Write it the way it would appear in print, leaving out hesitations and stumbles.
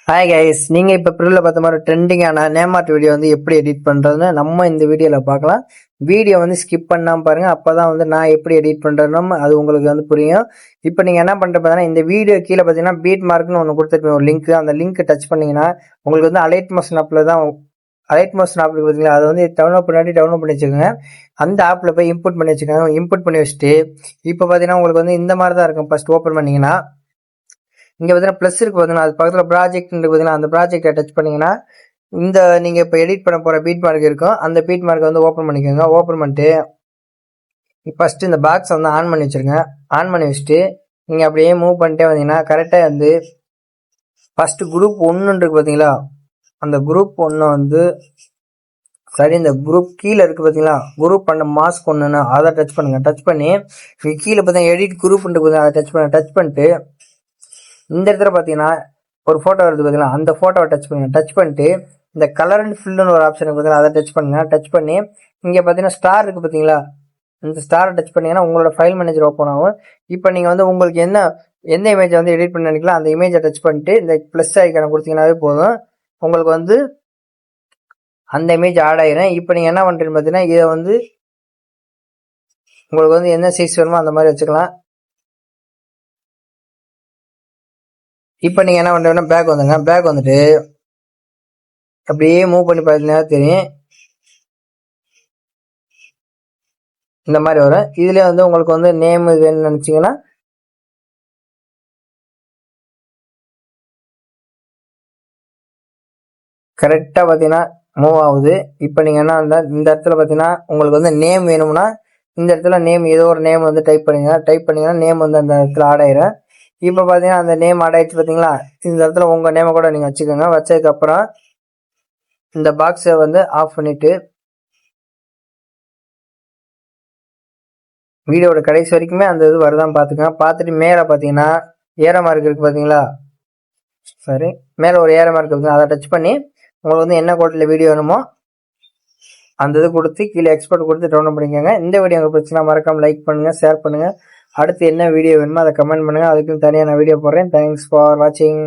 Hi guys, நீங்க இப்ப ப்ரில்ல பார்த்த மாதிரி ட்ரெண்டிங்கான நேமார்ட் வீடியோ வந்து எப்படி எடிட் பண்றதுன்னு நம்ம இந்த வீடியோல பார்க்கலாம். வீடியோ வந்து ஸ்கிப் பண்ணாம பாருங்க. அப்பதான் வந்து நான் எப்படி எடிட் பண்றேன்னு அது உங்களுக்கு வந்து புரியும். இப்போ நீங்க என்ன பண்ற பார்த்தீங்கன்னா, இந்த வீடியோ கீழே பார்த்தீங்கன்னா பீட் மார்க்னு ஒன்று கொடுத்துருப்பேன், ஒரு லிங்க். அந்த லிங்க் டச் பண்ணீங்கன்னா உங்களுக்கு வந்து அலைட் மோஷன் ஆப்ல தான் அலைட் மோஷன் ஆப் பார்த்தீங்களா, அதை வந்து டவுன்லோட் பண்ணி வச்சுக்கோங்க. அந்த ஆப்ல போய் இன்புட் பண்ணி வச்சுக்கோங்க. இன்புட் பண்ணி வச்சுட்டு இப்போ பார்த்தீங்கன்னா உங்களுக்கு வந்து இந்த மாதிரி தான் இருக்கும். ஃபர்ஸ்ட் ஓப்பன் பண்ணீங்கன்னா இங்க பார்த்தீங்கன்னா ப்ளஸ் இருக்கு பார்த்தீங்கன்னா, அது பக்கத்தில் ப்ராஜெக்ட் பார்த்தீங்கன்னா, அந்த ப்ராஜெக்டை டச் பண்ணீங்கன்னா இந்த நீங்க இப்போ எடிட் பண்ண போற பீட் மார்க் இருக்கும். அந்த பீட் மார்க் வந்து ஓப்பன் பண்ணிக்கோங்க. ஓப்பன் பண்ணிட்டு ஃபர்ஸ்ட் இந்த பாக்ஸ் வந்து ஆன் பண்ணி வச்சிருங்க. ஆன் பண்ணி வச்சுட்டு நீங்க அப்படியே மூவ் பண்ணிட்டே வந்தீங்கன்னா கரெக்டா வந்து ஃபர்ஸ்ட் குரூப் 1 இருக்கு பார்த்தீங்களா, அந்த குரூப் 1 வந்து சரி, இந்த குரூப் கீழே இருக்கு பார்த்தீங்களா, குரூப் பண்ண மாஸ்க் 1ன்னு அதை டச் பண்ணுங்க. டச் பண்ணி கீழே பார்த்தீங்கன்னா எடிட் குரூப் இருக்கு, அதை டச் பண்ணிட்டு இந்த இடத்துல பார்த்தீங்கன்னா ஒரு ஃபோட்டோ வருது பார்த்தீங்கன்னா, அந்த ஃபோட்டோவை டச் பண்ணுங்க. டச் பண்ணிட்டு இந்த கலர் அண்ட் ஃபில்லுன்னு ஒரு ஆப்ஷன் பார்த்தீங்கன்னா, அதை டச் பண்ணுங்க. டச் பண்ணி இங்கே பார்த்தீங்கன்னா ஸ்டார் இருக்குது பார்த்தீங்களா, இந்த ஸ்டாரை டச் பண்ணீங்கன்னா உங்களோட ஃபைல் மேனேஜர் ஓப்பன் ஆகும். இப்போ நீங்கள் வந்து உங்களுக்கு எந்த இமேஜை வந்து எடிட் பண்ண நினைக்கலாம் அந்த இமேஜை டச் பண்ணிட்டு இந்த ப்ளஸ் ஐக்கானை கொடுத்தீங்கன்னாவே போதும், உங்களுக்கு வந்து அந்த இமேஜ் ஆட் ஆகிடும். இப்போ நீங்கள் என்ன பண்ணுறீங்கன்னு பார்த்தீங்கன்னா, இதை வந்து உங்களுக்கு வந்து என்ன சைஸ் வேணுமோ அந்த மாதிரி வச்சுக்கலாம். இப்போ நீங்கள் என்ன பண்ணுறீங்கன்னா பேக் வந்துங்க. பேக் வந்துட்டு அப்படியே மூவ் பண்ணி பார்த்தீங்கன்னா தெரியும், இந்த மாதிரி வரும். இதுலேயே வந்து உங்களுக்கு வந்து நேம் வேணும்னு நினச்சிங்கன்னா கரெக்டாக பார்த்தீங்கன்னா மூவ் ஆகுது. இப்போ நீங்கள் என்ன இந்த இடத்துல பார்த்தீங்கன்னா உங்களுக்கு வந்து நேம் வேணும்னா இந்த இடத்துல நேம் ஏதோ ஒரு நேம் வந்து டைப் பண்ணிங்கன்னா நேம் வந்து அந்த இடத்துல ஆட் ஆயிரும். இப்போ பார்த்தீங்கன்னா அந்த நேம் ஆட் ஆயிடுச்சு பார்த்தீங்களா, இந்த இடத்துல உங்கள் நேமை கூட நீங்கள் வச்சுக்கோங்க. வச்சதுக்கப்புறம் இந்த பாக்ஸை வந்து ஆஃப் பண்ணிவிட்டு வீடியோட கடைசி வரைக்குமே அந்த இது வருதான் பார்த்துக்கோங்க. பார்த்துட்டு மேலே பார்த்தீங்கன்னா ஏற மார்க் இருக்குது பார்த்தீங்களா, சரி, மேலே ஒரு ஏற மார்க் இருக்குது, அதை டச் பண்ணி உங்களுக்கு வந்து என்ன கோட்டில் வீடியோ வேணுமோ அந்த இது கொடுத்து கீழே எக்ஸ்போர்ட் கொடுத்து டவுன்லோட் பண்ணிக்கோங்க. இந்த வீடியோ உங்களுக்கு பிடிச்சினா மறக்காம லைக் பண்ணுங்க, ஷேர் பண்ணுங்க. அடுத்து என்ன வீடியோ வேணுமோ அதை கமெண்ட் பண்ணுங்க. அதுக்கு தனியாக நான் வீடியோ போடுறேன். தேங்க்ஸ் ஃபார் வாட்சிங்.